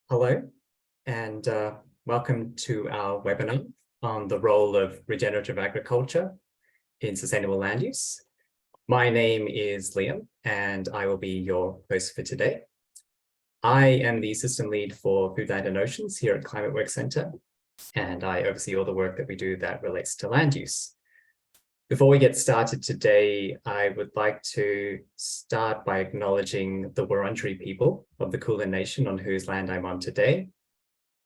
Hello, and welcome to our webinar on the role of regenerative agriculture in sustainable land use. My name is Liam, and I will be your host for today. I am the system lead for Food, Land and Oceans here at Climate Work Centre, and I oversee all the work that we do that relates to land use. Before we get started today, I would like to start by acknowledging the Wurundjeri people of the Kulin Nation on whose land I'm on today.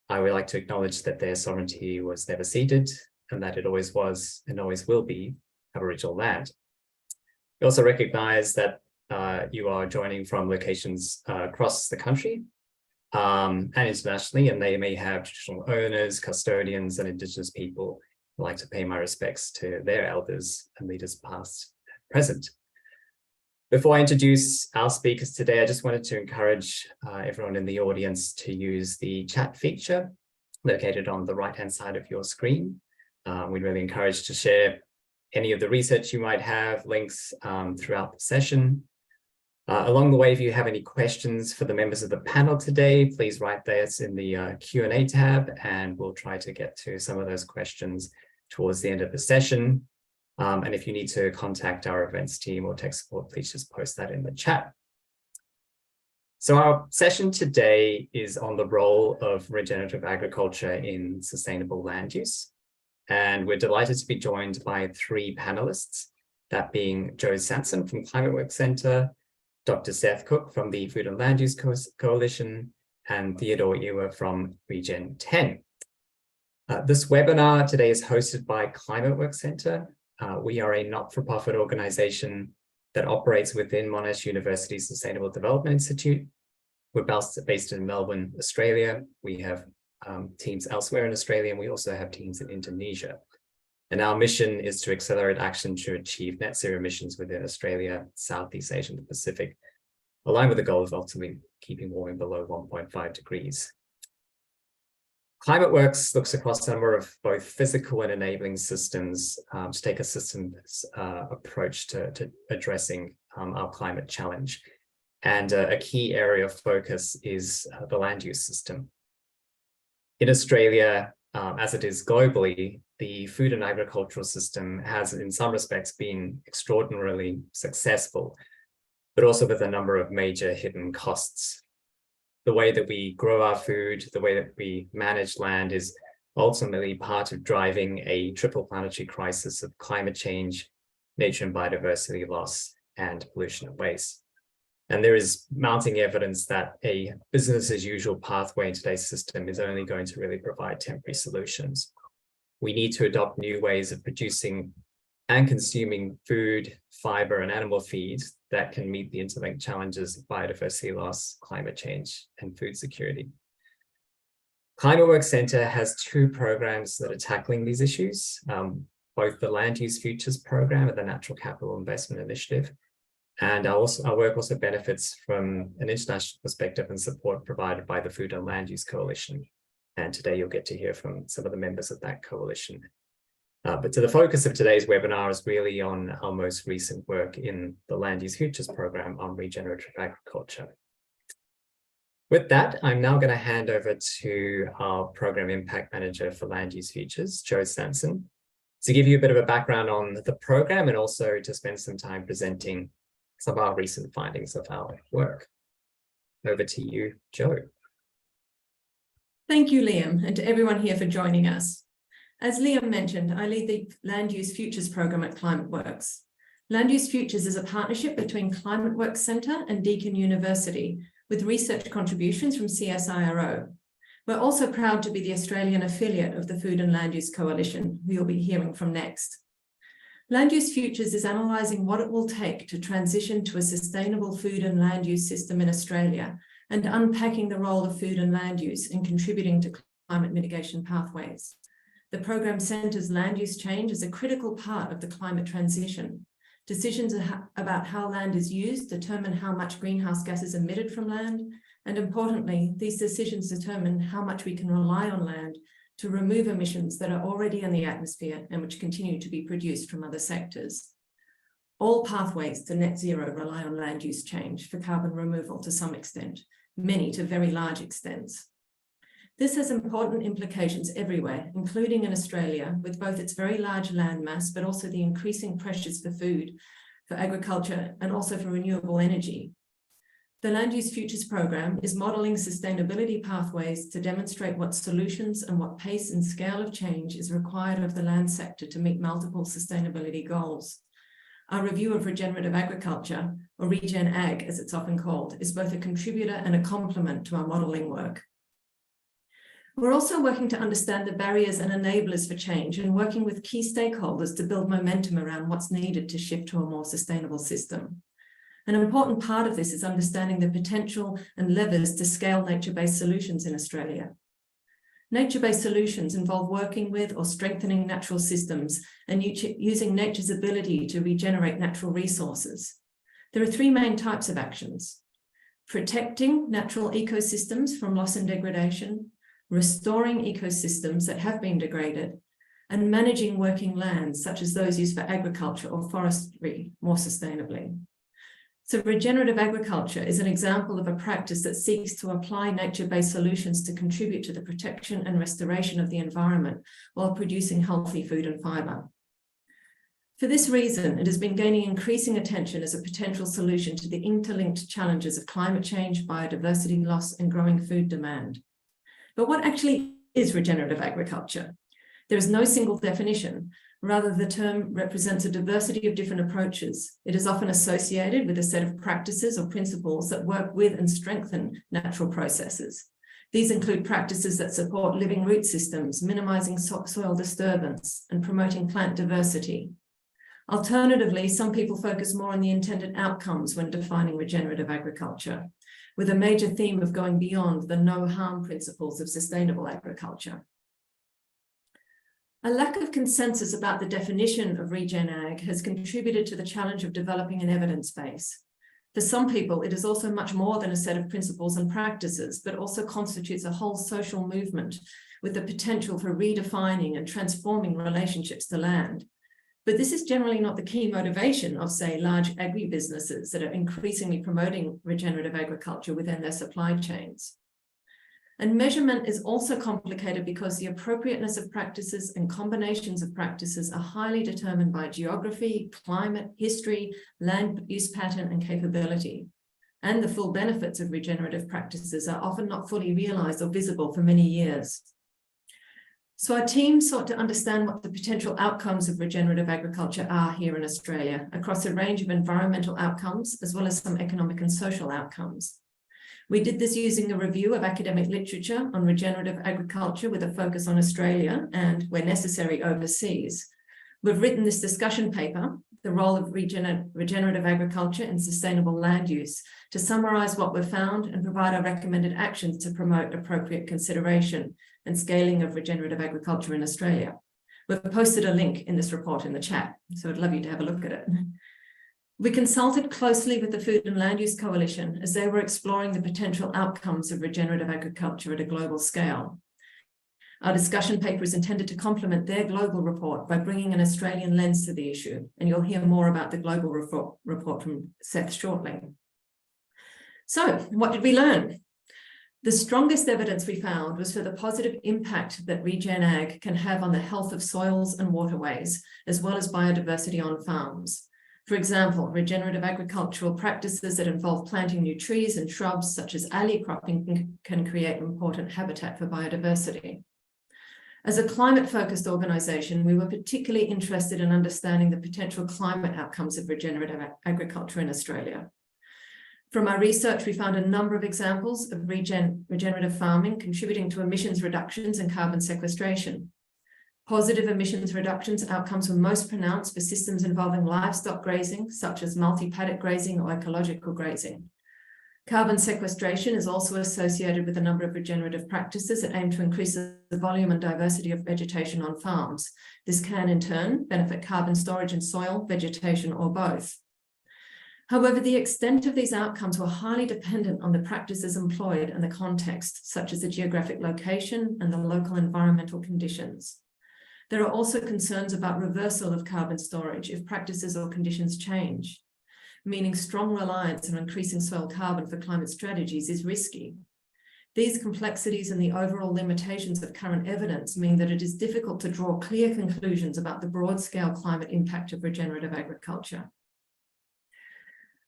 I would like to acknowledge that their sovereignty was never ceded and that it always was and always will be Aboriginal land. We also recognize that you are joining from locations across the country and internationally, and they may have traditional owners, custodians, and Indigenous people. I'd like to pay my respects to their elders and leaders past and present. Before I introduce our speakers today, I just wanted to encourage everyone in the audience to use the chat feature located on the right-hand side of your screen. We'd really encourage to share any of the research you might have, links throughout the session. Along the way, if you have any questions for the members of the panel today, please write those in the Q&A tab, and we'll try to get to some of those questions towards the end of the session. And if you need to contact our events team or tech support, please just post that in the chat. So our session today is on the role of regenerative agriculture in sustainable land use. And we're delighted to be joined by three panelists, that being Jo Sanson from Climate Work Centre, Dr. Seth Cook from the Food and Land Use Coalition, and Theodora Ewer from Regen 10. This webinar today is hosted by Climate Work Centre. We are a not-for-profit organisation that operates within Monash University Sustainable Development Institute. We're based in Melbourne, Australia. We have teams elsewhere in Australia, and we also have teams in Indonesia. And our mission is to accelerate action to achieve net zero emissions within Australia, Southeast Asia, and the Pacific, aligned with the goal of ultimately keeping warming below 1.5 degrees. ClimateWorks looks across a number of both physical and enabling systems to take a systems approach to addressing our climate challenge. And a key area of focus is the land use system. In Australia, as it is globally, the food and agricultural system has in some respects been extraordinarily successful, but also with a number of major hidden costs. The way that we grow our food, the way that we manage land is ultimately part of driving a triple planetary crisis of climate change, nature and biodiversity loss, and pollution and waste. And there is mounting evidence that a business as usual pathway in today's system is only going to really provide temporary solutions. We need to adopt new ways of producing and consuming food, fiber, and animal feed that can meet the interlinked challenges of biodiversity loss, climate change, and food security. Climate Work Centre has two programs that are tackling these issues, both the Land Use Futures program and the Natural Capital Investment Initiative. And our work also benefits from an international perspective and support provided by the Food and Land Use Coalition. And today you'll get to hear from some of the members of that coalition. But to the focus of today's webinar is really on our most recent work in the Land Use Futures program on regenerative agriculture. With that, I'm now going to hand over to our Program Impact Manager for Land Use Futures, Jo Sanson, to give you a bit of a background on the program and also to spend some time presenting some of our recent findings of our work. Over to you, Jo. Thank you, Liam, and to everyone here for joining us. As Liam mentioned, I lead the Land Use Futures program at ClimateWorks. Land Use Futures is a partnership between Climate Work Centre and Deakin University, with research contributions from CSIRO. We're also proud to be the Australian affiliate of the Food and Land Use Coalition, who you'll be hearing from next. Land Use Futures is analysing what it will take to transition to a sustainable food and land use system in Australia and unpacking the role of food and land use in contributing to climate mitigation pathways. The program centres land use change as a critical part of the climate transition. Decisions about how land is used determine how much greenhouse gas is emitted from land, and importantly, these decisions determine how much we can rely on land to remove emissions that are already in the atmosphere and which continue to be produced from other sectors. All pathways to net zero rely on land use change for carbon removal to some extent, many to very large extents. This has important implications everywhere, including in Australia, with both its very large landmass, but also the increasing pressures for food, for agriculture, and also for renewable energy. The Land Use Futures program is modelling sustainability pathways to demonstrate what solutions and what pace and scale of change is required of the land sector to meet multiple sustainability goals. Our review of regenerative agriculture, or Regen Ag as it's often called, is both a contributor and a complement to our modelling work. We're also working to understand the barriers and enablers for change and working with key stakeholders to build momentum around what's needed to shift to a more sustainable system. An important part of this is understanding the potential and levers to scale nature-based solutions in Australia. Nature-based solutions involve working with or strengthening natural systems and using nature's ability to regenerate natural resources. There are three main types of actions: protecting natural ecosystems from loss and degradation, restoring ecosystems that have been degraded, and managing working lands, such as those used for agriculture or forestry, more sustainably. So regenerative agriculture is an example of a practice that seeks to apply nature-based solutions to contribute to the protection and restoration of the environment while producing healthy food and fibre. For this reason, it has been gaining increasing attention as a potential solution to the interlinked challenges of climate change, biodiversity loss, and growing food demand. But what actually is regenerative agriculture? There is no single definition. Rather, the term represents a diversity of different approaches. It is often associated with a set of practices or principles that work with and strengthen natural processes. These include practices that support living root systems, minimizing soil disturbance, and promoting plant diversity. Alternatively, some people focus more on the intended outcomes when defining regenerative agriculture, with a major theme of going beyond the no-harm principles of sustainable agriculture. A lack of consensus about the definition of Regen Ag has contributed to the challenge of developing an evidence base. For some people, it is also much more than a set of principles and practices, but also constitutes a whole social movement with the potential for redefining and transforming relationships to land. But this is generally not the key motivation of, say, large agribusinesses that are increasingly promoting regenerative agriculture within their supply chains. And measurement is also complicated because the appropriateness of practices and combinations of practices are highly determined by geography, climate, history, land use pattern, and capability. And the full benefits of regenerative practices are often not fully realized or visible for many years. So our team sought to understand what the potential outcomes of regenerative agriculture are here in Australia across a range of environmental outcomes, as well as some economic and social outcomes. We did this using a review of academic literature on regenerative agriculture with a focus on Australia and, where necessary, overseas. We've written this discussion paper, The Role of Regenerative Agriculture in Sustainable Land Use, to summarise what we've found and provide our recommended actions to promote appropriate consideration and scaling of regenerative agriculture in Australia. We've posted a link in this report in the chat, so I'd love you to have a look at it. We consulted closely with the Food and Land Use Coalition as they were exploring the potential outcomes of regenerative agriculture at a global scale. Our discussion paper is intended to complement their global report by bringing an Australian lens to the issue, and you'll hear more about the global report from Seth shortly. So, what did we learn? The strongest evidence we found was for the positive impact that Regen Ag can have on the health of soils and waterways, as well as biodiversity on farms. For example, regenerative agricultural practices that involve planting new trees and shrubs, such as alley cropping, can create important habitat for biodiversity. As a climate-focused organisation, we were particularly interested in understanding the potential climate outcomes of regenerative agriculture in Australia. From our research, we found a number of examples of regenerative farming contributing to emissions reductions and carbon sequestration. Positive emissions reductions outcomes were most pronounced for systems involving livestock grazing, such as multi-paddock grazing or ecological grazing. Carbon sequestration is also associated with a number of regenerative practices that aim to increase the volume and diversity of vegetation on farms. This can, in turn, benefit carbon storage in soil, vegetation, or both. However, the extent of these outcomes were highly dependent on the practices employed and the context, such as the geographic location and the local environmental conditions. There are also concerns about reversal of carbon storage if practices or conditions change, meaning strong reliance on increasing soil carbon for climate strategies is risky. These complexities and the overall limitations of current evidence mean that it is difficult to draw clear conclusions about the broad-scale climate impact of regenerative agriculture.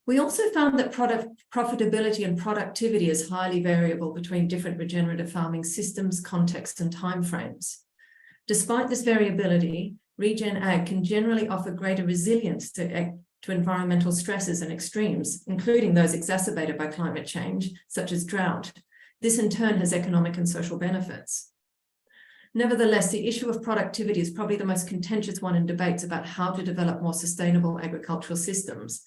We also found that profitability and productivity is highly variable between different regenerative farming systems, contexts, and timeframes. Despite this variability, regen ag can generally offer greater resilience to environmental stresses and extremes, including those exacerbated by climate change, such as drought. This in turn has economic and social benefits. Nevertheless, the issue of productivity is probably the most contentious one in debates about how to develop more sustainable agricultural systems.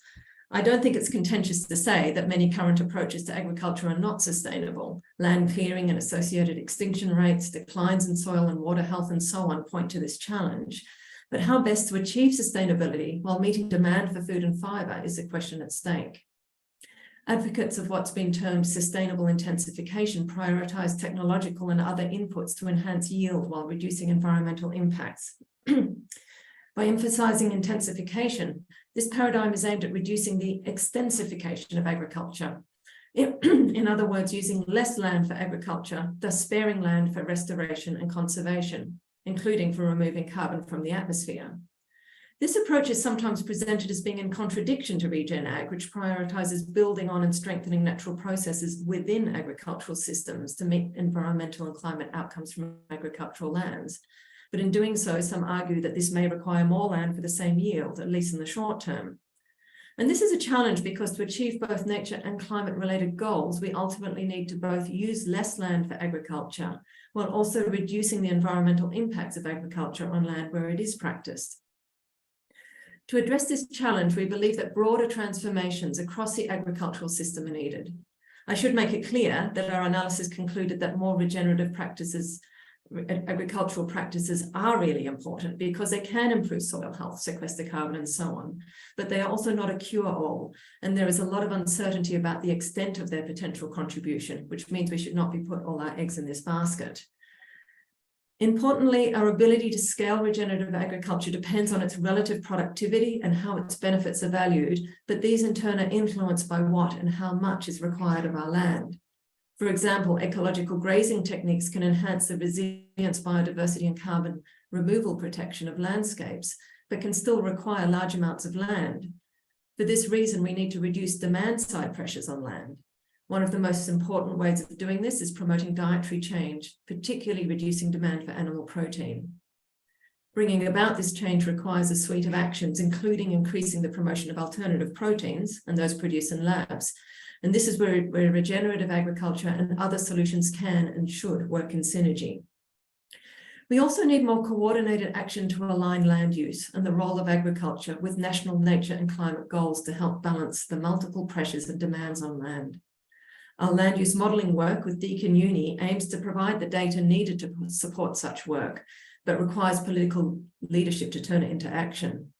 I don't think it's contentious to say that many current approaches to agriculture are not sustainable. Land clearing and associated extinction rates, declines in soil and water health, and so on point to this challenge. But how best to achieve sustainability while meeting demand for food and fibre is the question at stake. Advocates of what's been termed sustainable intensification prioritize technological and other inputs to enhance yield while reducing environmental impacts. By emphasizing intensification, this paradigm is aimed at reducing the extensification of agriculture. In other words, using less land for agriculture, thus sparing land for restoration and conservation, including for removing carbon from the atmosphere. This approach is sometimes presented as being in contradiction to regen ag, which prioritizes building on and strengthening natural processes within agricultural systems to meet environmental and climate outcomes from agricultural lands. But in doing so, some argue that this may require more land for the same yield, at least in the short term. And this is a challenge because to achieve both nature and climate-related goals, we ultimately need to both use less land for agriculture, while also reducing the environmental impacts of agriculture on land where it is practiced. To address this challenge, we believe that broader transformations across the agricultural system are needed. I should make it clear that our analysis concluded that more regenerative practices, agricultural practices, are really important because they can improve soil health, sequester carbon, and so on, but they are also not a cure-all, and there is a lot of uncertainty about the extent of their potential contribution, which means we should not be put all our eggs in this basket. Importantly, our ability to scale regenerative agriculture depends on its relative productivity and how its benefits are valued, but these in turn are influenced by what and how much is required of our land. For example, ecological grazing techniques can enhance the resilience, biodiversity, and carbon removal protection of landscapes, but can still require large amounts of land. For this reason, we need to reduce demand-side pressures on land. One of the most important ways of doing this is promoting dietary change, particularly reducing demand for animal protein. Bringing about this change requires a suite of actions, including increasing the promotion of alternative proteins and those produced in labs. And this is where regenerative agriculture and other solutions can and should work in synergy. We also need more coordinated action to align land use and the role of agriculture with national nature and climate goals to help balance the multiple pressures and demands on land. Our land use modelling work with Deakin Uni aims to provide the data needed to support such work, but requires political leadership to turn it into action.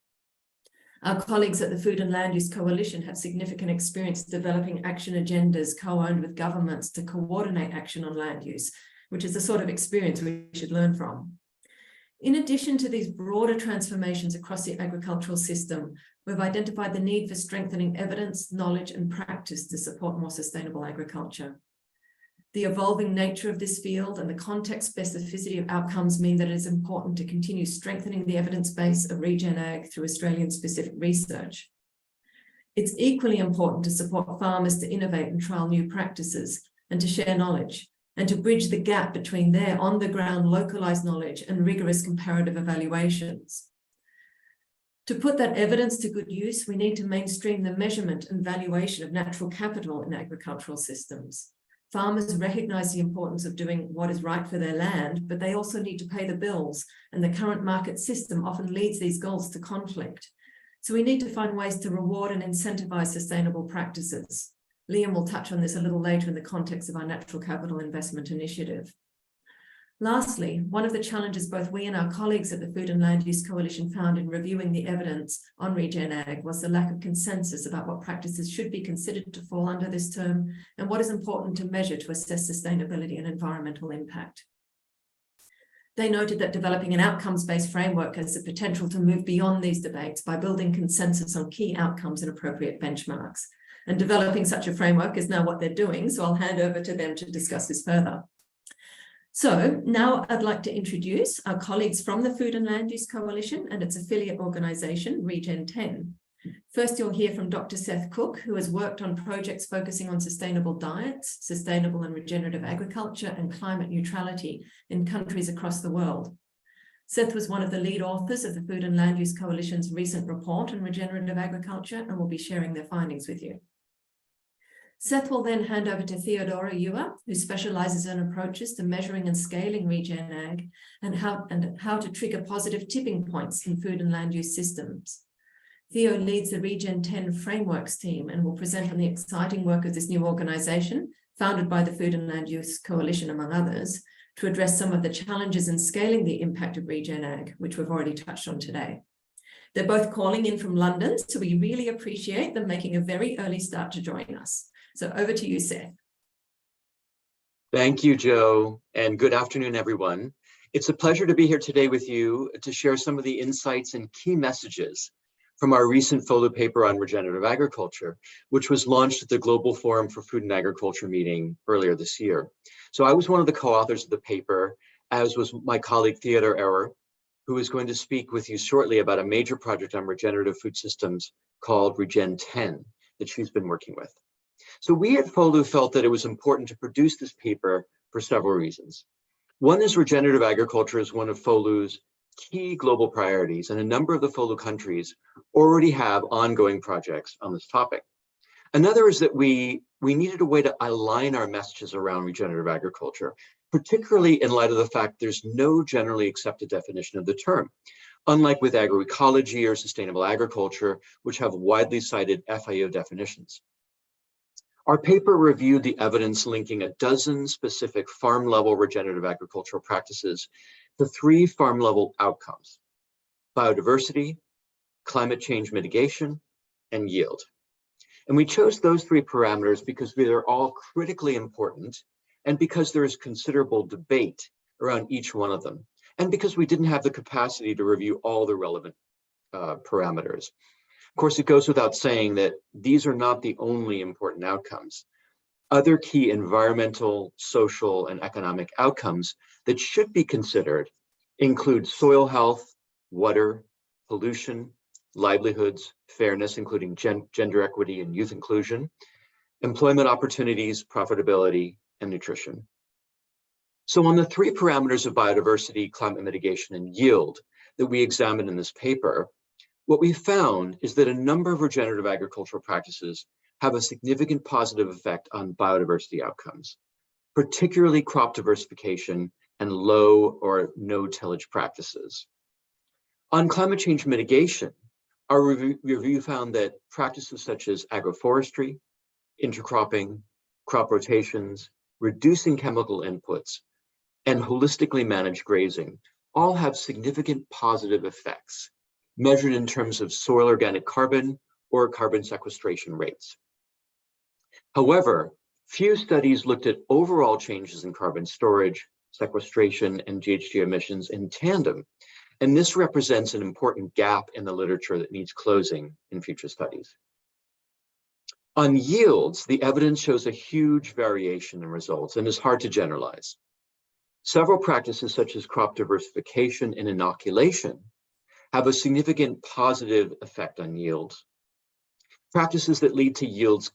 Our colleagues at the Food and Land Use Coalition have significant experience developing action agendas co-owned with governments to coordinate action on land use, which is the sort of experience we should learn from. In addition to these broader transformations across the agricultural system, we've identified the need for strengthening evidence, knowledge, and practice to support more sustainable agriculture. The evolving nature of this field and the context specificity of outcomes mean that it is important to continue strengthening the evidence base of regen ag through Australian-specific research. It's equally important to support farmers to innovate and trial new practices and to share knowledge, and to bridge the gap between their on-the-ground localized knowledge and rigorous comparative evaluations. To put that evidence to good use, we need to mainstream the measurement and valuation of natural capital in agricultural systems. Farmers recognize the importance of doing what is right for their land, but they also need to pay the bills, and the current market system often leads these goals to conflict. So we need to find ways to reward and incentivize sustainable practices. Liam will touch on this a little later in the context of our natural capital investment initiative. Lastly, one of the challenges both we and our colleagues at the Food and Land Use Coalition found in reviewing the evidence on regen ag was the lack of consensus about what practices should be considered to fall under this term and what is important to measure to assess sustainability and environmental impact. They noted that developing an outcomes-based framework has the potential to move beyond these debates by building consensus on key outcomes and appropriate benchmarks. And developing such a framework is now what they're doing. So I'll hand over to them to discuss this further. So now I'd like to introduce our colleagues from the Food and Land Use Coalition and its affiliate organisation, Regen10. First, you'll hear from Dr. Seth Cook, who has worked on projects focusing on sustainable diets, sustainable and regenerative agriculture, and climate neutrality in countries across the world. Seth was one of the lead authors of the Food and Land Use Coalition's recent report on regenerative agriculture and will be sharing their findings with you. Seth will then hand over to Theodora Ewer, who specialises in approaches to measuring and scaling regen ag and how to trigger positive tipping points in food and land use systems. Theo leads the Regen10 Frameworks team and will present on the exciting work of this new organisation, founded by the Food and Land Use Coalition, among others, to address some of the challenges in scaling the impact of regen ag, which we've already touched on today. They're both calling in from London, so we really appreciate them making a very early start to join us. So over to you, Seth. Thank you, Jo, and good afternoon, everyone. It's a pleasure to be here today with you to share some of the insights and key messages from our recent FOLU paper on regenerative agriculture, which was launched at the Global Forum for Food and Agriculture meeting earlier this year. So I was one of the co-authors of the paper, as was my colleague Theodora Ewer, who is going to speak with you shortly about a major project on regenerative food systems called Regen10 that she's been working with. So we at FOLU felt that it was important to produce this paper for several reasons. One is regenerative agriculture is one of FOLU's key global priorities, and a number of the FOLU countries already have ongoing projects on this topic. Another is that we needed a way to align our messages around regenerative agriculture, particularly in light of the fact there's no generally accepted definition of the term, unlike with agroecology or sustainable agriculture, which have widely cited FAO definitions. Our paper reviewed the evidence linking a dozen specific farm-level regenerative agricultural practices to 3 farm-level outcomes: biodiversity, climate change mitigation, and yield. And we chose those 3 parameters because they're all critically important and because there is considerable debate around each one of them, and because we didn't have the capacity to review all the relevant parameters. Of course, it goes without saying that these are not the only important outcomes. Other key environmental, social, and economic outcomes that should be considered include soil health, water, pollution, livelihoods, fairness, including gender equity and youth inclusion, employment opportunities, profitability, and nutrition. So on the 3 parameters of biodiversity, climate mitigation, and yield that we examined in this paper, what we found is that a number of regenerative agricultural practices have a significant positive effect on biodiversity outcomes, particularly crop diversification and low or no tillage practices. On climate change mitigation, our review found that practices such as agroforestry, intercropping, crop rotations, reducing chemical inputs, and holistically managed grazing all have significant positive effects, measured in terms of soil organic carbon or carbon sequestration rates. However, few studies looked at overall changes in carbon storage, sequestration, and GHG emissions in tandem, and this represents an important gap in the literature that needs closing in future studies. On yields, the evidence shows a huge variation in results and is hard to generalize. Several practices such as crop diversification and inoculation have a significant positive effect on yields. Practices that lead to yield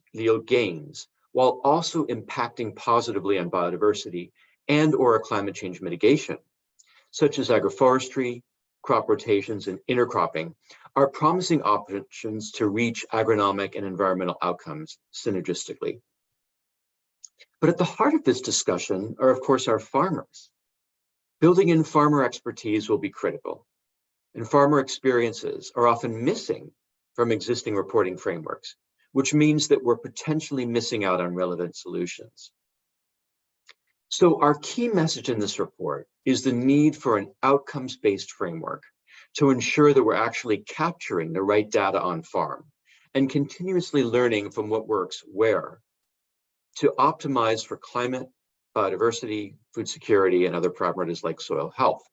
gains while also impacting positively on biodiversity and or climate change mitigation, such as agroforestry, crop rotations, and intercropping, are promising options to reach agronomic and environmental outcomes synergistically. But at the heart of this discussion are, of course, our farmers. Building in farmer expertise will be critical, and farmer experiences are often missing from existing reporting frameworks, which means that we're potentially missing out on relevant solutions. So our key message in this report is the need for an outcomes-based framework to ensure that we're actually capturing the right data on farm and continuously learning from what works where to optimize for climate, biodiversity, food security, and other parameters like soil health.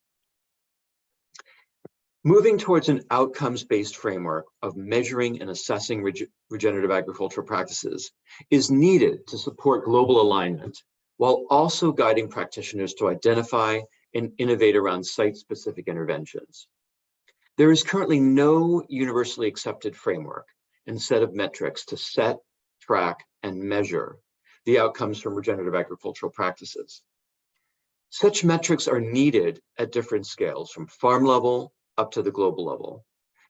Moving towards an outcomes-based framework of measuring and assessing regenerative agricultural practices is needed to support global alignment, while also guiding practitioners to identify and innovate around site-specific interventions. There is currently no universally accepted framework and set of metrics to set, track, and measure the outcomes from regenerative agricultural practices. Such metrics are needed at different scales, from farm level up to the global level,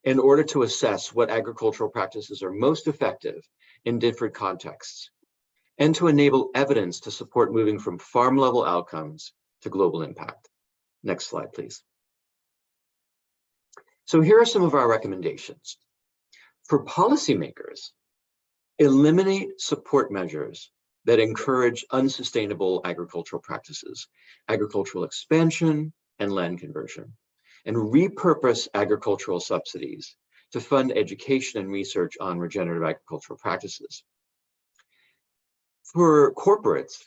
in order to assess what agricultural practices are most effective in different contexts, and to enable evidence to support moving from farm level outcomes to global impact. Next slide, please. So here are some of our recommendations. For policymakers, eliminate support measures that encourage unsustainable agricultural practices, agricultural expansion, and land conversion, and repurpose agricultural subsidies to fund education and research on regenerative agricultural practices. For corporates,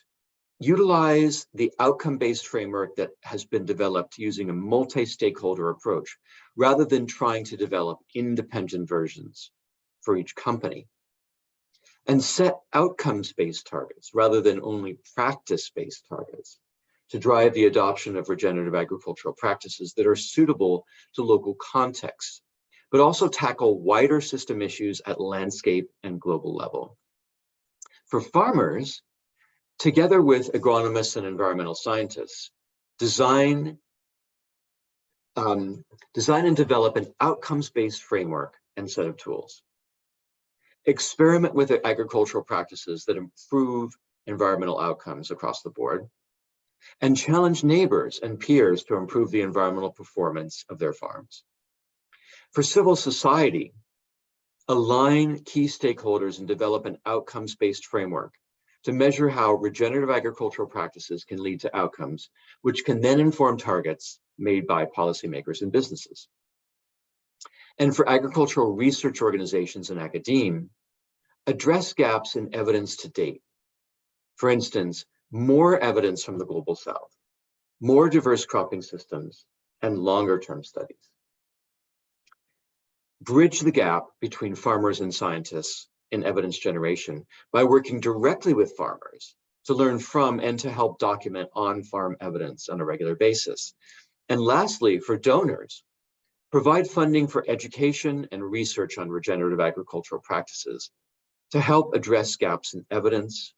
utilize the outcome-based framework that has been developed using a multi-stakeholder approach, rather than trying to develop independent versions for each company. And set outcomes-based targets rather than only practice-based targets to drive the adoption of regenerative agricultural practices that are suitable to local contexts, but also tackle wider system issues at landscape and global level. For farmers, together with agronomists and environmental scientists, design and develop an outcomes-based framework and set of tools. Experiment with agricultural practices that improve environmental outcomes across the board, and challenge neighbors and peers to improve the environmental performance of their farms. For civil society, align key stakeholders and develop an outcomes-based framework to measure how regenerative agricultural practices can lead to outcomes, which can then inform targets made by policymakers and businesses. And for agricultural research organizations and academia, address gaps in evidence to date. For instance, more evidence from the global south, more diverse cropping systems, and longer-term studies. Bridge the gap between farmers and scientists in evidence generation by working directly with farmers to learn from and to help document on-farm evidence on a regular basis. And lastly, for donors, provide funding for education and research on regenerative agricultural practices to help address gaps in evidence,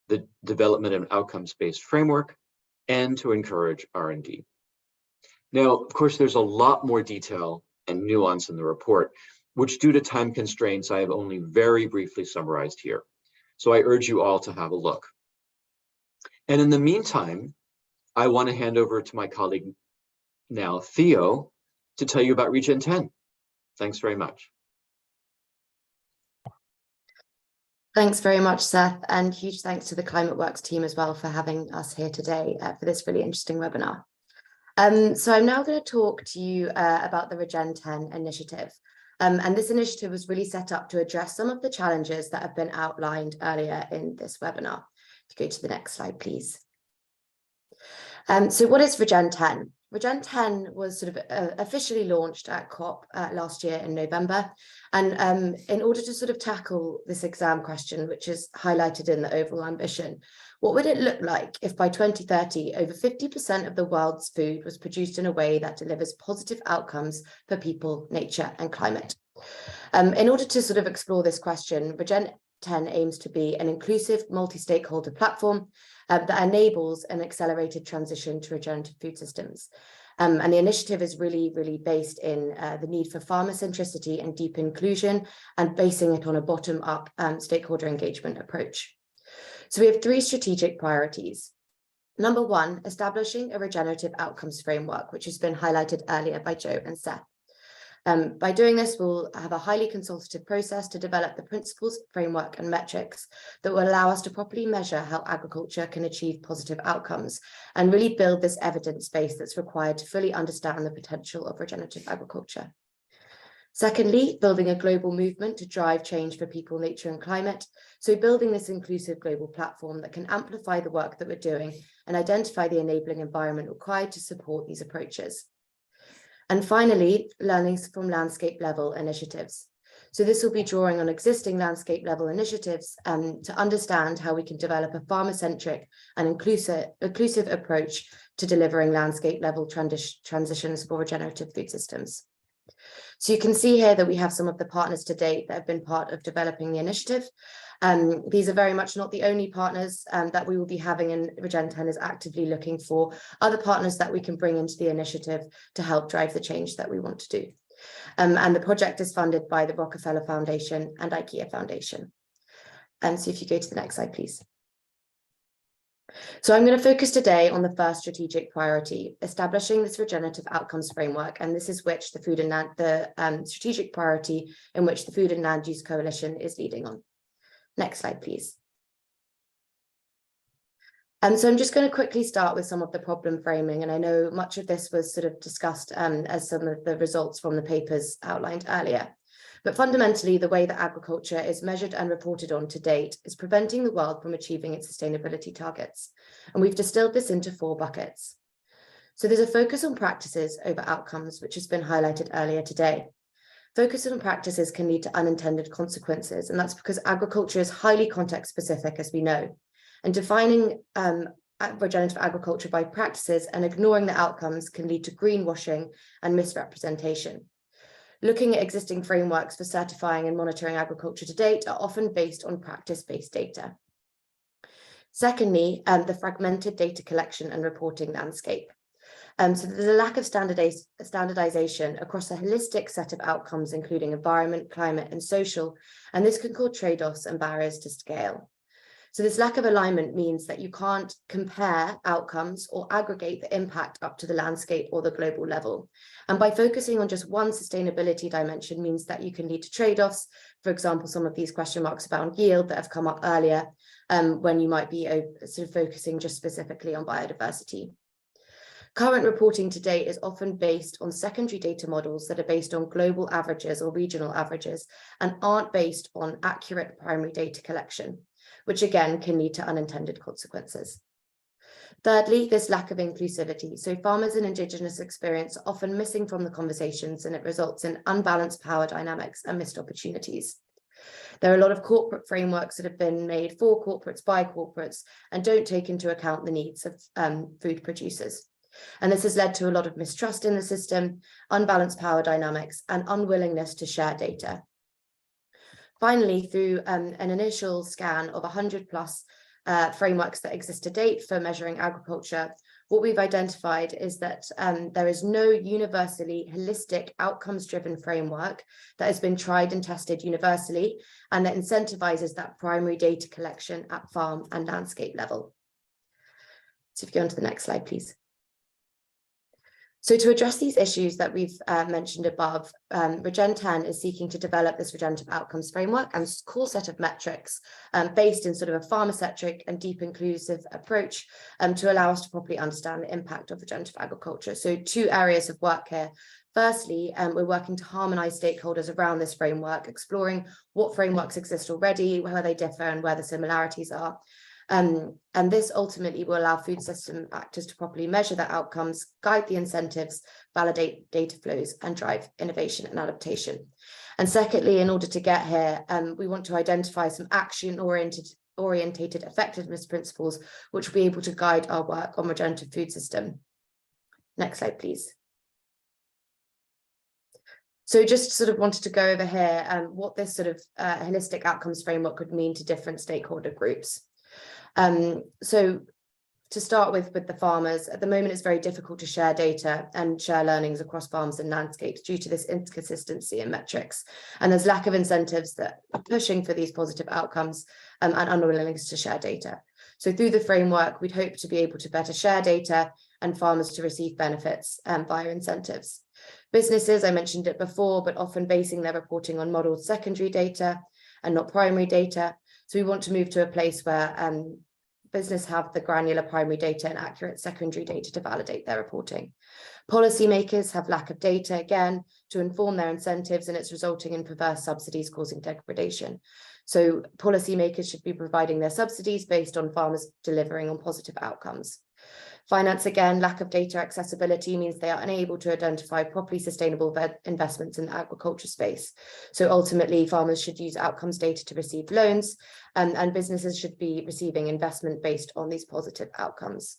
the development of an outcomes-based framework, and to encourage R&D. Now, of course, there's a lot more detail and nuance in the report, which due to time constraints, I have only very briefly summarized here. So I urge you all to have a look. And in the meantime, I want to hand over to my colleague now, Theo, to tell you about Regen 10. Thanks very much. Thanks very much, Seth, and huge thanks to the ClimateWorks team as well for having us here today for this really interesting webinar. So I'm now going to talk to you about the Regen 10 initiative. And this initiative was really set up to address some of the challenges that have been outlined earlier in this webinar. If you go to the next slide, please. So what is Regen 10? Regen 10 was sort of officially launched at COP last year in November. And in order to sort of tackle this exam question, which is highlighted in the overall ambition, what would it look like if by 2030, over 50% of the world's food was produced in a way that delivers positive outcomes for people, nature, and climate? In order to sort of explore this question, Regen 10 aims to be an inclusive multi-stakeholder platform that enables an accelerated transition to regenerative food systems. And the initiative is really based in the need for farmer centricity and deep inclusion, and basing it on a bottom-up stakeholder engagement approach. So we have 3 strategic priorities. Number 1, establishing a regenerative outcomes framework, which has been highlighted earlier by Joe and Seth. By doing this, we'll have a highly consultative process to develop the principles, framework, and metrics that will allow us to properly measure how agriculture can achieve positive outcomes and really build this evidence base that's required to fully understand the potential of regenerative agriculture. Secondly, building a global movement to drive change for people, nature, and climate. So building this inclusive global platform that can amplify the work that we're doing and identify the enabling environment required to support these approaches. And finally, learnings from landscape level initiatives. So this will be drawing on existing landscape level initiatives to understand how we can develop a farmer-centric and inclusive approach to delivering landscape level transitions for regenerative food systems. So you can see here that we have some of the partners to date that have been part of developing the initiative. These are very much not the only partners that we will be having, and Regen10 is actively looking for other partners that we can bring into the initiative to help drive the change that we want to do. And the project is funded by the Rockefeller Foundation and IKEA Foundation. So if you go to the next slide, please. So I'm going to focus today on the first strategic priority, establishing this regenerative outcomes framework, and this is which the strategic priority in which the Food and Land Use Coalition is leading on. Next slide, please. So I'm just going to quickly start with some of the problem framing, and I know much of this was sort of discussed as some of the results from the papers outlined earlier. But fundamentally, the way that agriculture is measured and reported on to date is preventing the world from achieving its sustainability targets. And we've distilled this into 4 buckets. So there's a focus on practices over outcomes, which has been highlighted earlier today. Focus on practices can lead to unintended consequences, and that's because agriculture is highly context specific, as we know. And defining regenerative agriculture by practices and ignoring the outcomes can lead to greenwashing and misrepresentation. Looking at existing frameworks for certifying and monitoring agriculture to date are often based on practice-based data. Secondly, the fragmented data collection and reporting landscape. So there's a lack of standardization across a holistic set of outcomes, including environment, climate, and social, and this can cause trade-offs and barriers to scale. So this lack of alignment means that you can't compare outcomes or aggregate the impact up to the landscape or the global level. And by focusing on just one sustainability dimension means that you can lead to trade-offs. For example, some of these question marks about yield that have come up earlier, when you might be sort of focusing just specifically on biodiversity. Current reporting to date is often based on secondary data models that are based on global averages or regional averages and aren't based on accurate primary data collection, which again can lead to unintended consequences. Thirdly, this lack of inclusivity. So farmers and Indigenous experience are often missing from the conversations, and it results in unbalanced power dynamics and missed opportunities. There are a lot of corporate frameworks that have been made for corporates by corporates and don't take into account the needs of food producers. And this has led to a lot of mistrust in the system, unbalanced power dynamics, and unwillingness to share data. Finally, through an initial scan of 100 plus frameworks that exist to date for measuring agriculture, what we've identified is that there is no universally holistic outcomes-driven framework that has been tried and tested universally and that incentivizes that primary data collection at farm and landscape level. So if you go on to the next slide, please. So to address these issues that we've mentioned above, Regen10 is seeking to develop this regenerative outcomes framework and core set of metrics based in sort of a farmer-centric and deep inclusive approach to allow us to properly understand the impact of regenerative agriculture. So 2 areas of work here. Firstly, we're working to harmonise stakeholders around this framework, exploring what frameworks exist already, where they differ and where the similarities are. And this ultimately will allow food system actors to properly measure their outcomes, guide the incentives, validate data flows, and drive innovation and adaptation. And secondly, in order to get here, we want to identify some action-oriented effectiveness principles, which will be able to guide our work on regenerative food system. Next slide, please. So just sort of wanted to go over here what this sort of holistic outcomes framework could mean to different stakeholder groups. So to start with the farmers, at the moment it's very difficult to share data and share learnings across farms and landscapes due to this inconsistency in metrics. And there's lack of incentives that are pushing for these positive outcomes and unwillingness to share data. So through the framework, we'd hope to be able to better share data and farmers to receive benefits via incentives. Businesses, I mentioned it before, but often basing their reporting on modeled secondary data and not primary data. So we want to move to a place where business have the granular primary data and accurate secondary data to validate their reporting. Policymakers have lack of data, again, to inform their incentives, and it's resulting in perverse subsidies causing degradation. So policymakers should be providing their subsidies based on farmers delivering on positive outcomes. Finance, again, lack of data accessibility means they are unable to identify properly sustainable investments in the agriculture space. So ultimately, farmers should use outcomes data to receive loans, and businesses should be receiving investment based on these positive outcomes.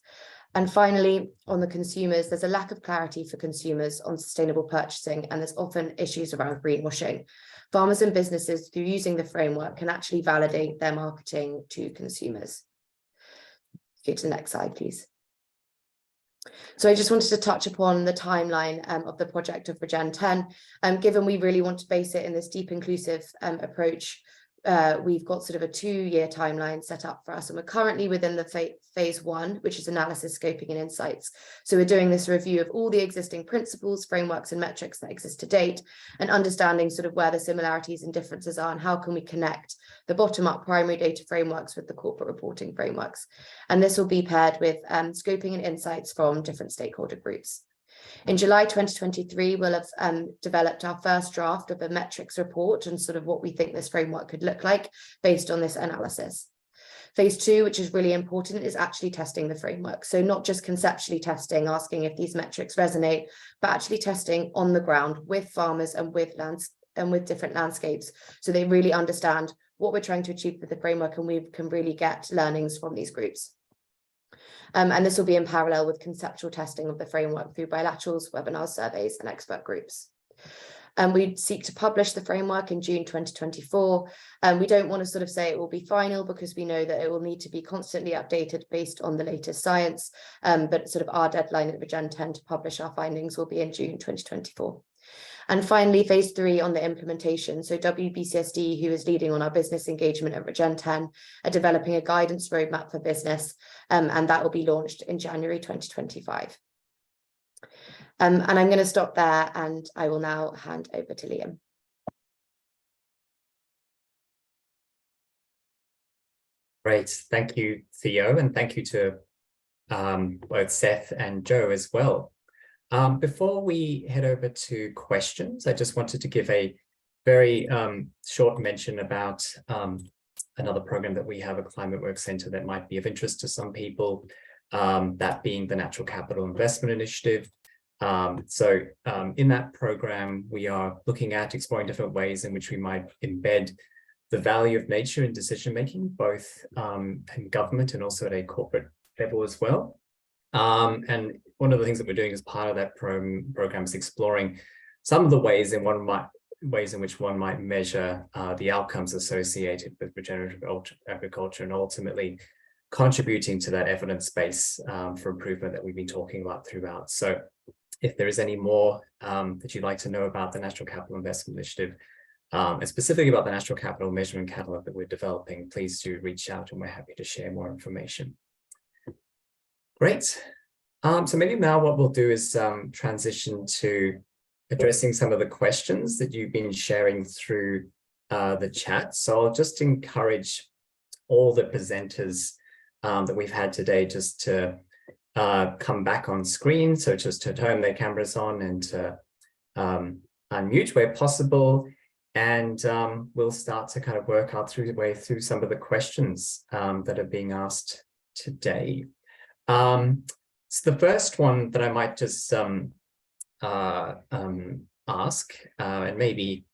And finally, on the consumers, there's a lack of clarity for consumers on sustainable purchasing, and there's often issues around greenwashing. Farmers and businesses, through using the framework, can actually validate their marketing to consumers. Go to the next slide, please. So I just wanted to touch upon the timeline of the project of Regen 10. Given we really want to base it in this deep inclusive approach, we've got sort of a 2-year timeline set up for us, and we're currently within the phase 1, which is analysis, scoping and insights. So we're doing this review of all the existing principles, frameworks and metrics that exist to date, and understanding sort of where the similarities and differences are, and how can we connect the bottom-up primary data frameworks with the corporate reporting frameworks. And this will be paired with scoping and insights from different stakeholder groups. In July 2023, we'll have developed our first draft of a metrics report and sort of what we think this framework could look like based on this analysis. Phase 2, which is really important, is actually testing the framework. So not just conceptually testing, asking if these metrics resonate, but actually testing on the ground with farmers and with different landscapes, so they really understand what we're trying to achieve with the framework, and we can really get learnings from these groups. And this will be in parallel with conceptual testing of the framework through bilaterals, webinars, surveys, and expert groups. We seek to publish the framework in June 2024. We don't want to sort of say it will be final, because we know that it will need to be constantly updated based on the latest science. But sort of our deadline at Regen 10 to publish our findings will be in June 2024. And finally, phase 3 on the implementation. So WBCSD, who is leading on our business engagement at Regen 10, are developing a guidance roadmap for business, and that will be launched in January 2025. And I'm going to stop there, and I will now hand over to Liam. Great. Thank you, Theo, and thank you to both Seth and Joe as well. Before we head over to questions, I just wanted to give a very short mention about another program that we have, a Climate Work Centre, that might be of interest to some people, that being the Natural Capital Investment Initiative. In that program, we are looking at exploring different ways in which we might embed the value of nature in decision-making, both in government and also at a corporate level as well. And one of the things that we're doing as part of that program is exploring some of the ways in which one might measure the outcomes associated with regenerative agriculture, and ultimately contributing to that evidence base for improvement that we've been talking about throughout. So if there is any more that you'd like to know about the Natural Capital Investment Initiative, and specifically about the Natural Capital Measurement Catalog that we're developing, please do reach out, and we're happy to share more information. Great. So maybe now what we'll do is transition to addressing some of the questions that you've been sharing through the chat. So I'll just encourage all the presenters that we've had today just to come back on screen. So just to turn their cameras on and to unmute where possible. And we'll start to kind of work our way through some of the questions that are being asked today. So the first one that I might just ask, and maybe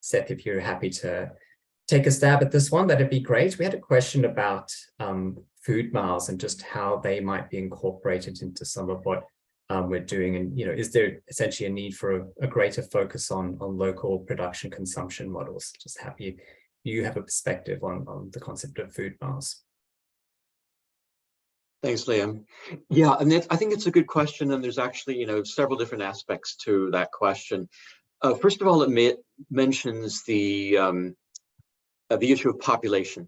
Seth, if you're happy to take a stab at this one, that'd be great. We had a question about food miles and just how they might be incorporated into some of what we're doing, and is there essentially a need for a greater focus on local production consumption models? Just happy you have a perspective on the concept of food miles. Thanks, Liam. Yeah, and I think it's a good question, and there's actually, several different aspects to that question. First of all, it mentions the issue of population,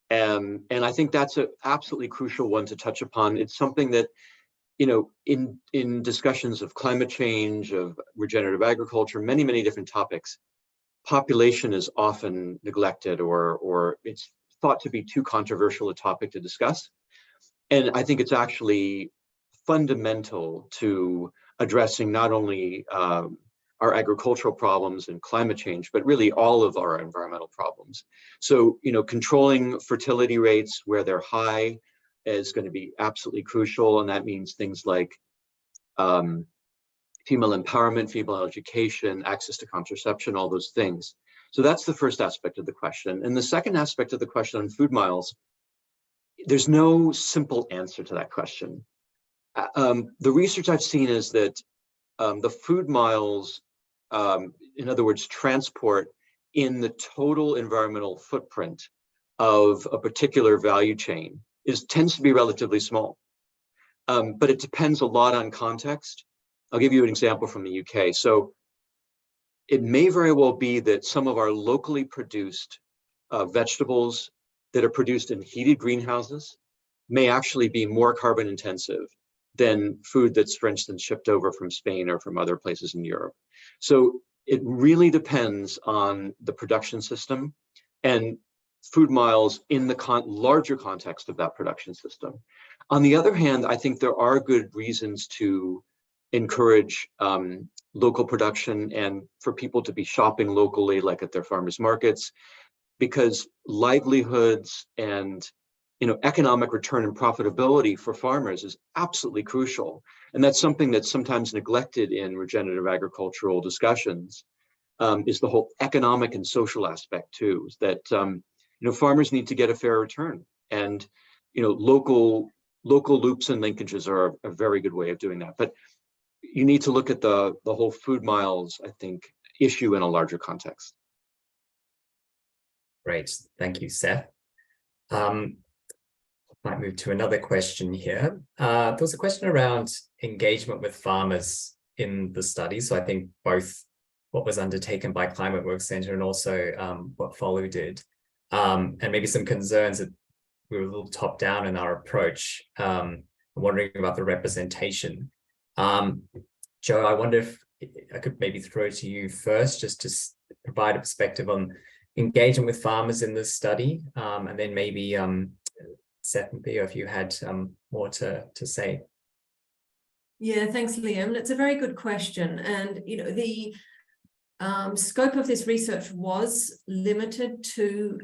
and I think that's an absolutely crucial one to touch upon. It's something that, in discussions of climate change, of regenerative agriculture, many different topics, population is often neglected, or it's thought to be too controversial a topic to discuss. And I think it's actually fundamental to addressing not only our agricultural problems and climate change, but really all of our environmental problems. So, controlling fertility rates where they're high, is going to be absolutely crucial, and that means things like female empowerment, female education, access to contraception, all those things. So that's the first aspect of the question. And the second aspect of the question on food miles, there's no simple answer to that question. The research I've seen is that the food miles, in other words, transport in the total environmental footprint of a particular value chain tends to be relatively small. But it depends a lot on context. I'll give you an example from the UK. So it may very well be that some of our locally produced vegetables that are produced in heated greenhouses may actually be more carbon intensive than food that's, for instance, shipped over from Spain or from other places in Europe. So it really depends on the production system and food miles in the larger context of that production system. On the other hand, I think there are good reasons to encourage local production and for people to be shopping locally, like at their farmers markets, because livelihoods and economic return and profitability for farmers is absolutely crucial. And that's something that's sometimes neglected in regenerative agricultural discussions, is the whole economic and social aspect too, is that farmers need to get a fair return. And local loops and linkages are a very good way of doing that. But you need to look at the whole food miles, I think, issue in a larger context. Great, thank you, Seth. Might move to another question here. There was a question around engagement with farmers in the study. So I think both what was undertaken by Climate Works Centre and also what Follow did, and maybe some concerns that we were a little top down in our approach. I'm wondering about the representation. Joe, I wonder if I could maybe throw it to you first, just to provide a perspective on engagement with farmers in this study, and then maybe Seth and Theo, if you had more to say. Yeah, thanks, Liam. It's a very good question. And, the scope of this research was limited to,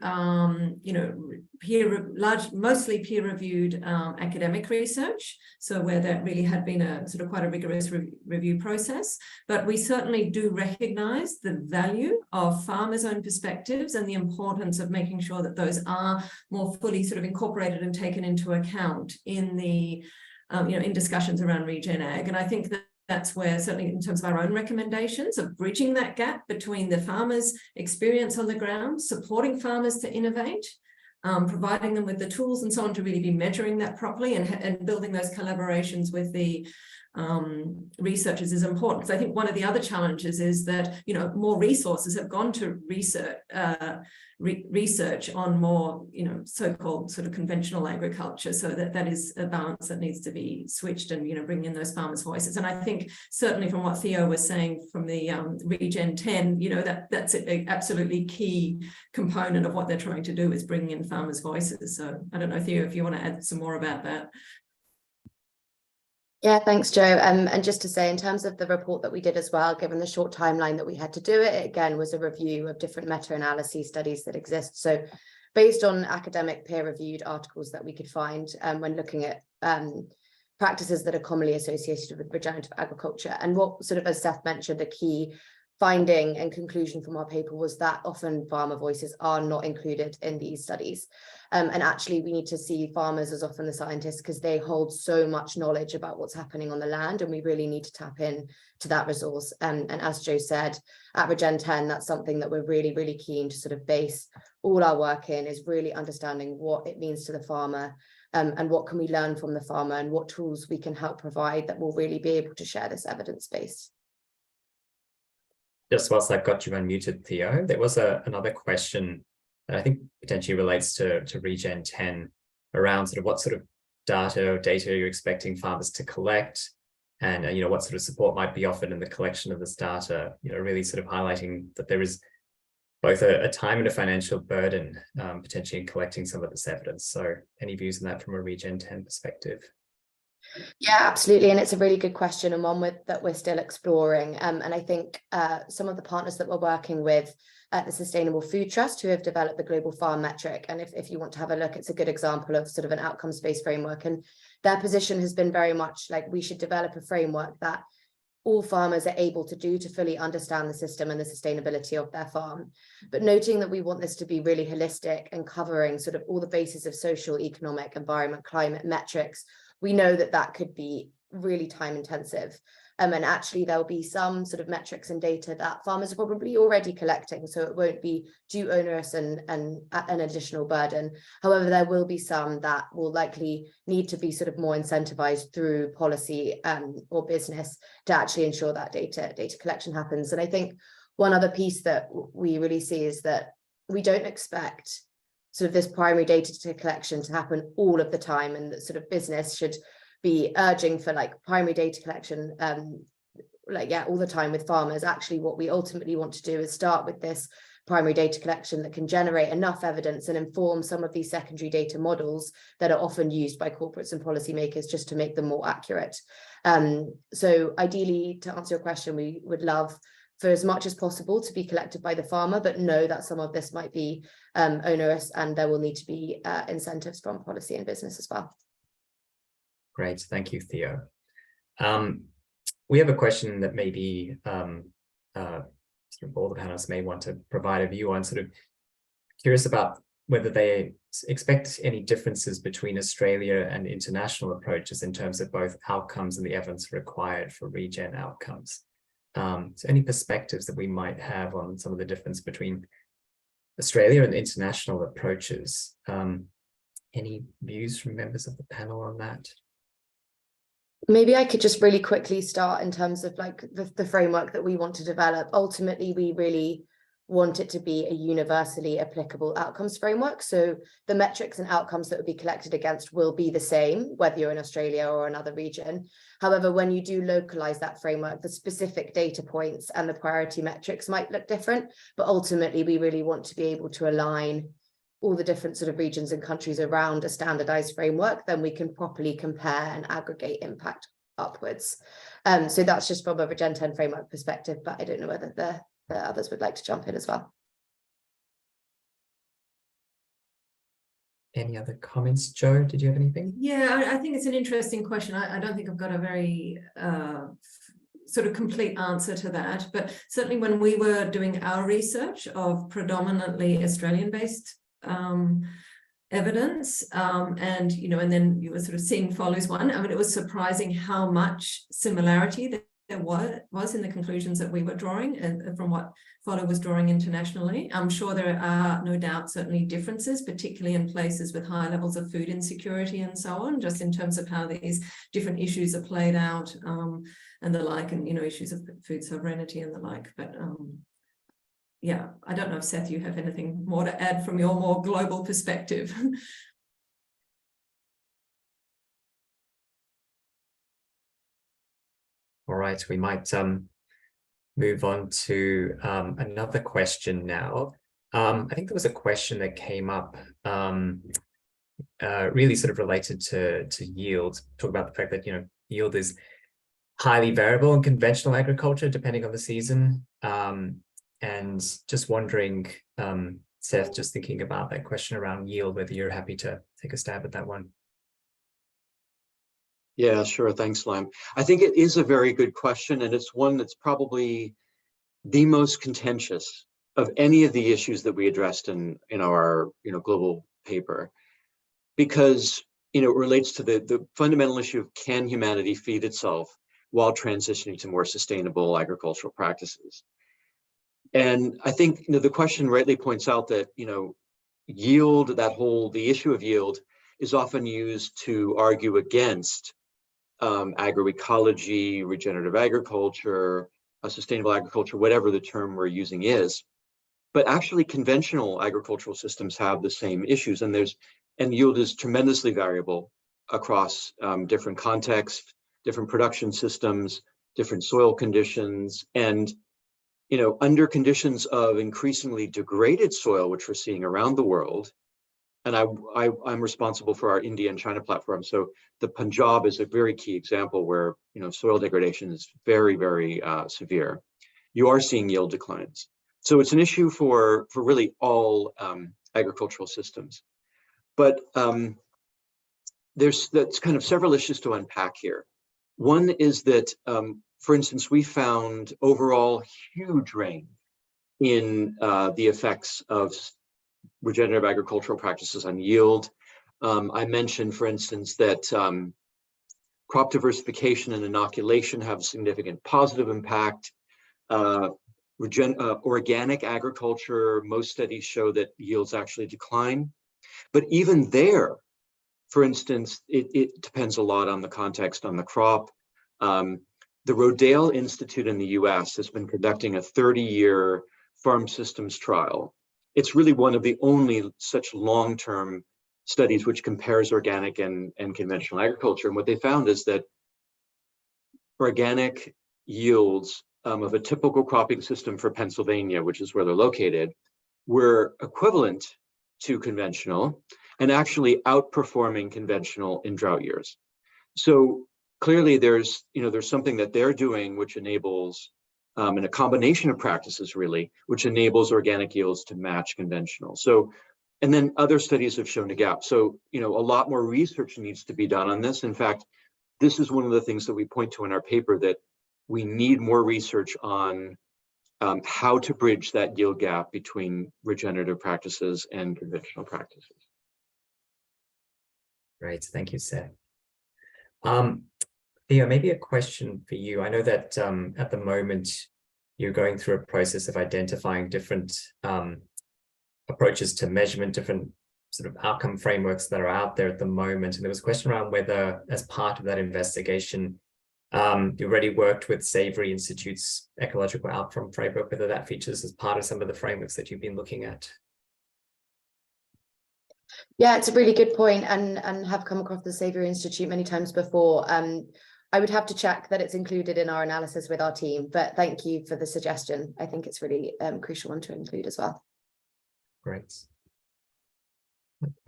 mostly peer-reviewed academic research. So where there really had been a sort of quite a rigorous review process. But we certainly do recognise the value of farmers' own perspectives and the importance of making sure that those are more fully sort of incorporated and taken into account in the, in discussions around Regen Ag. And I think that's where, certainly in terms of our own recommendations of bridging that gap between the farmers' experience on the ground, supporting farmers to innovate, providing them with the tools and so on to really be measuring that properly and building those collaborations with the researchers is important. Because I think one of the other challenges is that, more resources have gone to research on more, so-called sort of conventional agriculture. So that is a balance that needs to be switched and, bring in those farmers' voices. And I think certainly from what Theo was saying from the Regen 10, that's an absolutely key component of what they're trying to do is bring in farmers' voices. So I don't know, Theo, if you want to add some more about that. Yeah, thanks, Joe. And just to say, in terms of the report that we did as well, given the short timeline that we had to do it, it again was a review of different meta-analysis studies that exist. So based on academic peer-reviewed articles that we could find when looking at practices that are commonly associated with regenerative agriculture. And what sort of, as Seth mentioned, a key finding and conclusion from our paper was that often farmer voices are not included in these studies. And actually, we need to see farmers as often the scientists because they hold so much knowledge about what's happening on the land, and we really need to tap in to that resource. And as Joe said, at Regen 10, that's something that we're really, really keen to sort of base all our work in, is really understanding what it means to the farmer, and what can we learn from the farmer and what tools we can help provide that will really be able to share this evidence base. Just whilst I've got you unmuted, Theo, there was another question that I think potentially relates to Regen 10 around sort of what sort of data you're expecting farmers to collect, and what sort of support might be offered in the collection of this data, really sort of highlighting that there is both a time and a financial burden potentially in collecting some of this evidence. So any views on that from a Regen 10 perspective? Yeah, absolutely. And it's a really good question, and one that we're still exploring. And I think some of the partners that we're working with at the Sustainable Food Trust, who have developed the Global Farm Metric, and if you want to have a look, it's a good example of sort of an outcomes-based framework. And their position has been very much like we should develop a framework that all farmers are able to do to fully understand the system and the sustainability of their farm. But noting that we want this to be really holistic and covering sort of all the bases of social, economic, environment, climate metrics, we know that that could be really time intensive. And actually there'll be some sort of metrics and data that farmers are probably already collecting, so it won't be too onerous and an additional burden. However, there will be some that will likely need to be sort of more incentivized through policy or business to actually ensure that data collection happens. And I think one other piece that we really see is that we don't expect sort of this primary data collection to happen all of the time, and that sort of business should be urging for like primary data collection all the time with farmers. Actually, what we ultimately want to do is start with this primary data collection that can generate enough evidence and inform some of these secondary data models that are often used by corporates and policymakers just to make them more accurate. So ideally, to answer your question, we would love for as much as possible to be collected by the farmer, but know that some of this might be onerous, and there will need to be incentives from policy and business as well. Great, thank you, Theo. We have a question that maybe sort of all the panelists may want to provide a view on, sort of curious about whether they expect any differences between Australia and international approaches in terms of both outcomes and the evidence required for regen outcomes. So any perspectives that we might have on some of the difference between Australia and international approaches? Any views from members of the panel on that? Maybe I could just really quickly start in terms of like the framework that we want to develop. Ultimately, we really want it to be a universally applicable outcomes framework. So the metrics and outcomes that would be collected against will be the same, whether you're in Australia or another region. However, when you do localize that framework, the specific data points and the priority metrics might look different. But ultimately, we really want to be able to align all the different sort of regions and countries around a standardized framework, then we can properly compare and aggregate impact upwards. So that's just from a Regen 10 framework perspective, but I don't know whether the others would like to jump in as well. Any other comments? Joe, did you have anything? Yeah, I think it's an interesting question. I don't think I've got a very sort of complete answer to that, but certainly when we were doing our research of predominantly Australian-based evidence, and then you were sort of seeing follows one. I mean, it was surprising how much similarity there was in the conclusions that we were drawing and from what Follow was drawing internationally. I'm sure there are no doubt certainly differences, particularly in places with high levels of food insecurity and so on, just in terms of how these different issues are played out and the like, and issues of food sovereignty and the like. But yeah, I don't know if Seth, you have anything more to add from your more global perspective. All right, we might move on to another question now. I think there was a question that came up really sort of related to yield. Talk about the fact that yield is highly variable in conventional agriculture depending on the season. And just wondering, Seth, just thinking about that question around yield, whether you're happy to take a stab at that one. Yeah, sure. Thanks, Lem. I think it is a very good question, and it's one that's probably the most contentious of any of the issues that we addressed in our global paper, because it relates to the fundamental issue of, can humanity feed itself while transitioning to more sustainable agricultural practices? And I think the question rightly points out that yield, the issue of yield is often used to argue against agroecology, regenerative agriculture, sustainable agriculture, whatever the term we're using is. But actually conventional agricultural systems have the same issues, and yield is tremendously variable across different contexts, different production systems, different soil conditions, and under conditions of increasingly degraded soil, which we're seeing around the world, and I'm responsible for our India and China platform. So the Punjab is a very key example where, you know, soil degradation is very, very severe. You are seeing yield declines. So it's an issue for really all agricultural systems. But that's kind of several issues to unpack here. One is that, for instance, we found overall huge range in the effects of regenerative agricultural practices on yield. I mentioned, for instance, that crop diversification and inoculation have a significant positive impact. Organic agriculture, most studies show that yields actually decline. But even there, for instance, it depends a lot on the context, on the crop. The Rodale Institute in the US has been conducting a 30-year farm systems trial. It's really one of the only such long-term studies which compares organic and conventional agriculture. And what they found is that organic yields of a typical cropping system for Pennsylvania, which is where they're located, were equivalent to conventional and actually outperforming conventional in drought years. So clearly there's something that they're doing which enables, and a combination of practices really, which enables organic yields to match conventional. So, and then other studies have shown a gap. So, you know, a lot more research needs to be done on this. In fact, this is one of the things that we point to in our paper, that we need more research on how to bridge that yield gap between regenerative practices and conventional practices. Great, thank you, Seth. Theo, maybe a question for you. I know that at the moment you're going through a process of identifying different approaches to measurement, different sort of outcome frameworks that are out there at the moment. And there was a question around whether, as part of that investigation, you already worked with Savory Institute's ecological outcome framework, whether that features as part of some of the frameworks that you've been looking at. Yeah, it's a really good point, and have come across the Savory Institute many times before. I would have to check that it's included in our analysis with our team, but thank you for the suggestion. I think it's really crucial one to include as well. Great.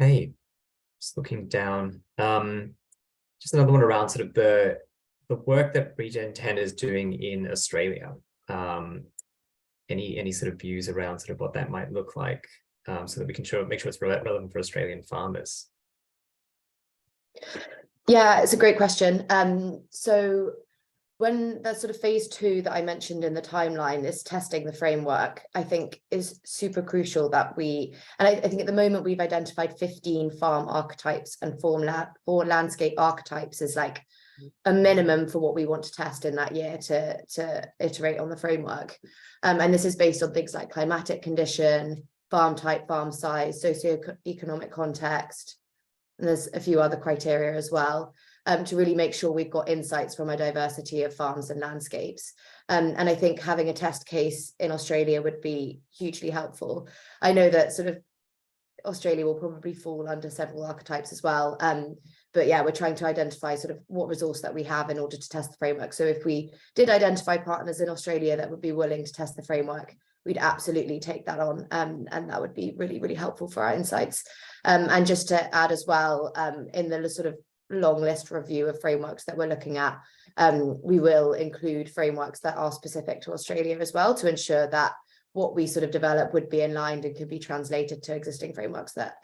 Okay, just looking down. Just another one around sort of the work that Regen 10 is doing in Australia. Any sort of views around sort of what that might look like, so that we can make sure it's relevant for Australian farmers? Yeah, it's a great question. So when the sort of phase 2 that I mentioned in the timeline is testing the framework, I think is super crucial that and I think at the moment we've identified 15 farm archetypes, and 4 landscape archetypes is like a minimum for what we want to test in that year to iterate on the framework. And this is based on things like climatic condition, farm type, farm size, socioeconomic context, and there's a few other criteria as well, to really make sure we've got insights from a diversity of farms and landscapes. And I think having a test case in Australia would be hugely helpful. I know that sort of Australia will probably fall under several archetypes as well. But yeah, we're trying to identify sort of what resource that we have in order to test the framework. So if we did identify partners in Australia that would be willing to test the framework, we'd absolutely take that on, and that would be really, really helpful for our insights. And just to add as well, in the sort of long list review of frameworks that we're looking at, we will include frameworks that are specific to Australia as well, to ensure that what we sort of develop would be aligned and could be translated to existing frameworks that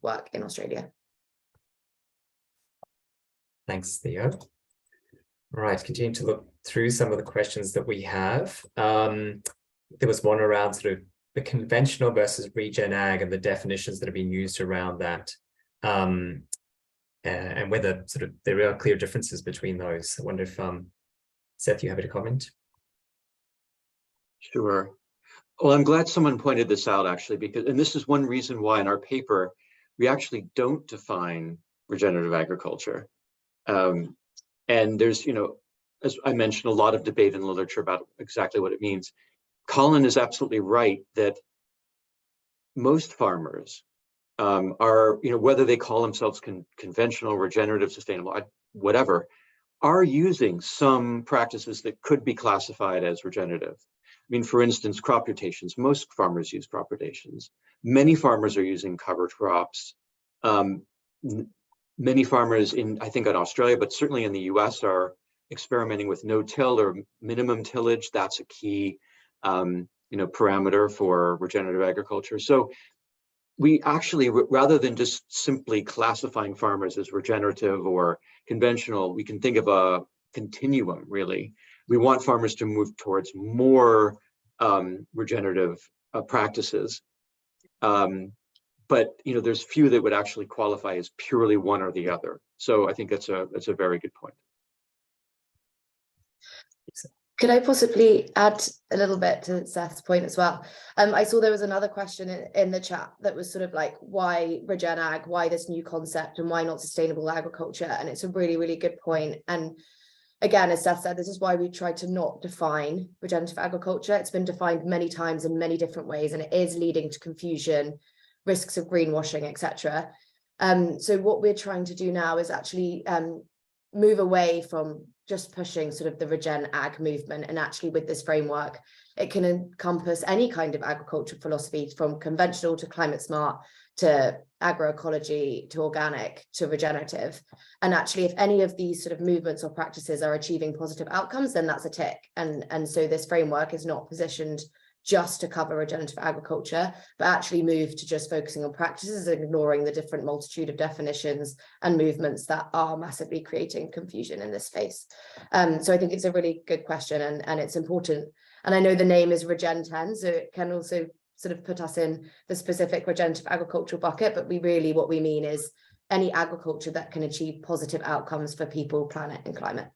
work in Australia. Thanks, Theo. All right, continue to look through some of the questions that we have. There was one around sort of the conventional versus regen ag and the definitions that have been used around that, and whether sort of there are clear differences between those. I wonder if, Seth, you have a comment? Sure. Well, I'm glad someone pointed this out, actually, because, and this is one reason why in our paper, we actually don't define regenerative agriculture. And there's, you know, as I mentioned, a lot of debate in literature about exactly what it means. Colin is absolutely right that most farmers are, you know, whether they call themselves conventional, regenerative, sustainable, whatever, are using some practices that could be classified as regenerative. I mean, for instance, crop rotations. Most farmers use crop rotations. Many farmers are using cover crops. Many farmers I think in Australia, but certainly in the US, are experimenting with no-till or minimum tillage. That's a key parameter for regenerative agriculture. So we actually, rather than just simply classifying farmers as regenerative or conventional, we can think of a continuum, really. We want farmers to move towards more regenerative practices. But there's few that would actually qualify as purely one or the other. So I think that's a very good point. Could I possibly add a little bit to Seth's point as well? I saw there was another question in the chat that was sort of like, why Regen Ag, why this new concept, and why not sustainable agriculture? And it's a really, really good point. And again, as Seth said, this is why we tried to not define regenerative agriculture. It's been defined many times in many different ways, and it is leading to confusion, risks of greenwashing, etc. So what we're trying to do now is actually move away from just pushing sort of the Regen Ag movement, and actually with this framework, it can encompass any kind of agricultural philosophy, from conventional to climate smart, to agroecology, to organic, to regenerative. And actually, if any of these sort of movements or practices are achieving positive outcomes, then that's a tick. And so this framework is not positioned just to cover regenerative agriculture, but actually move to just focusing on practices and ignoring the different multitude of definitions and movements that are massively creating confusion in this space. So I think it's a really good question, and it's important. And I know the name is Regen 10, so it can also sort of put us in the specific regenerative agricultural bucket, but what we mean is any agriculture that can achieve positive outcomes for people, planet, and climate.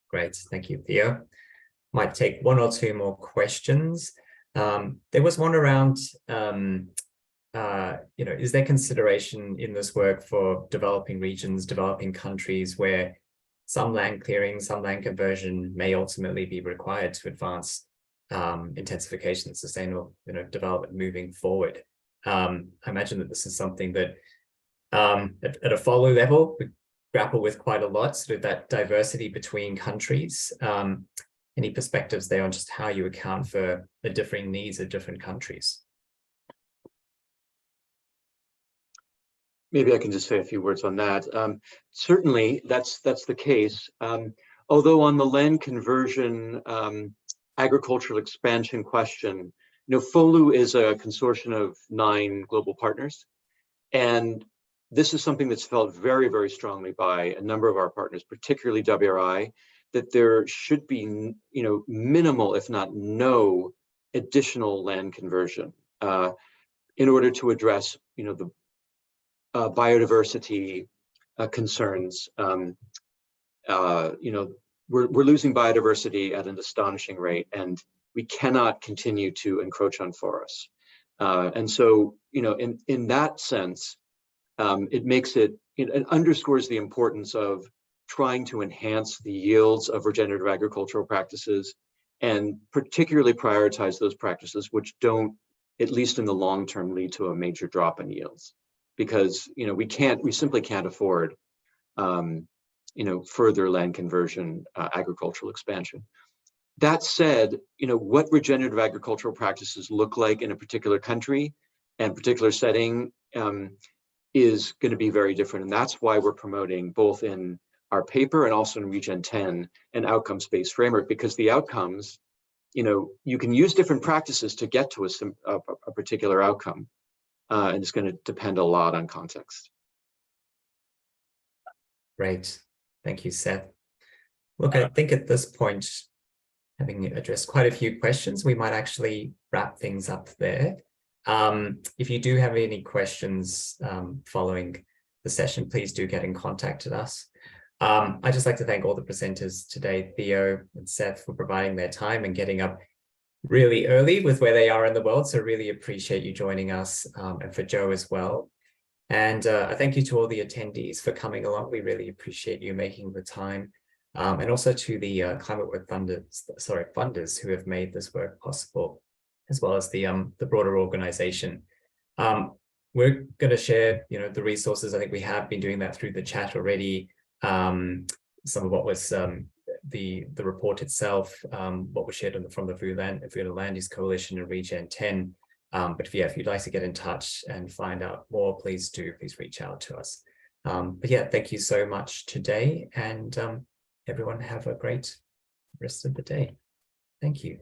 Great, thank you, Theo. Might take one or two more questions. There was one around, is there consideration in this work for developing regions, developing countries, where some land clearing, some land conversion may ultimately be required to advance intensification and sustainable development moving forward? I imagine that this is something that at a follow level we grapple with quite a lot, sort of that diversity between countries. Any perspectives there on just how you account for the differing needs of different countries? Maybe I can just say a few words on that. Certainly, that's the case. Although on the land conversion, agricultural expansion question, FOLU is a consortium of 9 global partners, and this is something that's felt very, very strongly by a number of our partners, particularly WRI, that there should be, minimal, if not no, additional land conversion in order to address, the biodiversity concerns. We're losing biodiversity at an astonishing rate, and we cannot continue to encroach on forests. And so, in that sense, it underscores the importance of trying to enhance the yields of regenerative agricultural practices, and particularly prioritize those practices which don't, at least in the long term, lead to a major drop in yields, because we simply can't afford further land conversion, agricultural expansion. That said, what regenerative agricultural practices look like in a particular country and particular setting is going to be very different, and that's why we're promoting, both in our paper and also in Regen 10, an outcomes-based framework, because the outcomes, you can use different practices to get to a particular outcome, and it's going to depend a lot on context. Great, thank you, Seth. Look, I think at this point, having addressed quite a few questions, we might actually wrap things up there. If you do have any questions following the session, please do get in contact with us. I'd just like to thank all the presenters today, Theo and Seth, for providing their time and getting up really early with where they are in the world. So really appreciate you joining us, and for Joe as well. And I thank you to all the attendees for coming along. We really appreciate you making the time. And also to the climate work funders who have made this work possible, as well as the broader organization. We're going to share, the resources. I think we have been doing that through the chat already. Some of what was the report itself, what was shared from the Food and Land Use Coalition and Regen 10. But if you'd like to get in touch and find out more, please reach out to us. But yeah, thank you so much today, and everyone have a great rest of the day. Thank you.